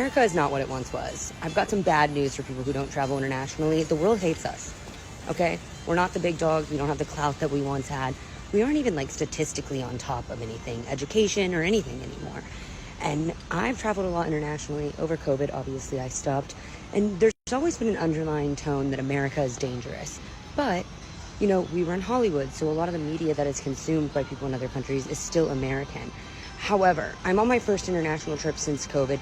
America is not what it once was. I've got some bad news for people who don't travel internationally. The world hates us, okay? We're not the big dogs. We don't have the clout that we once had. We aren't even like statistically on top of anything, education or anything anymore. And I've traveled a lot internationally. Over COVID, obviously, I stopped. And there's always been an underlying tone that America is dangerous. But, you know, we run Hollywood, so a lot of the media that is consumed by people in other countries is still American. However, I'm on my first international trip since COVID,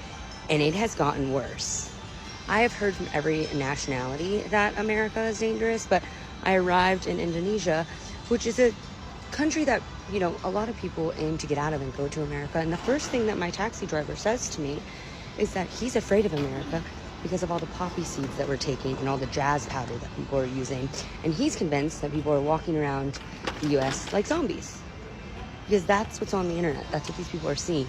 and it has gotten worse. I have heard from every nationality that America is dangerous, but I arrived in Indonesia, which is a country that, you know, a lot of people aim to get out of and go to America. And the first thing that my taxi driver says to me is that he's afraid of America because of all the poppy seeds that we're taking and all the jazz powder that people are using. And he's convinced that people are walking around the US like zombies, because that's what's on the internet. That's what these people are seeing.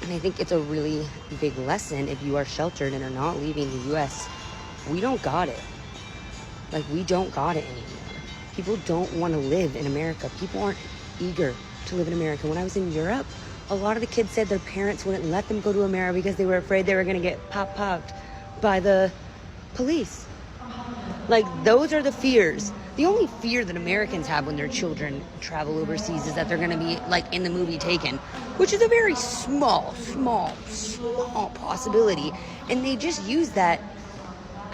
And I think it's a really big lesson if you are sheltered and are not leaving the US. We don't got it. Like, we don't got it anymore. People don't want to live in America. People aren't eager to live in America. When I was in Europe, a lot of the kids said their parents wouldn't let them go to America because they were afraid they were going to get popped by the police. Like, those are the fears. The only fear that Americans have when their children travel overseas is that they're going to be, like in the movie Taken, which is a very small possibility. And they just use that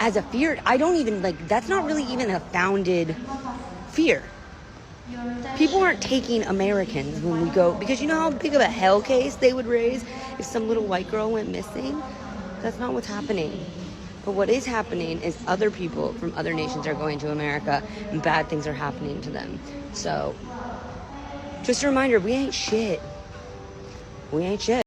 as a fear. I don't even, like, that's not really even a founded fear. People aren't taking Americans when we go, because you know how big of a hell case they would raise if some little white girl went missing? That's not what's happening. But what is happening is other people from other nations are going to America and bad things are happening to them. So, just a reminder, we ain't shit. We ain't shit.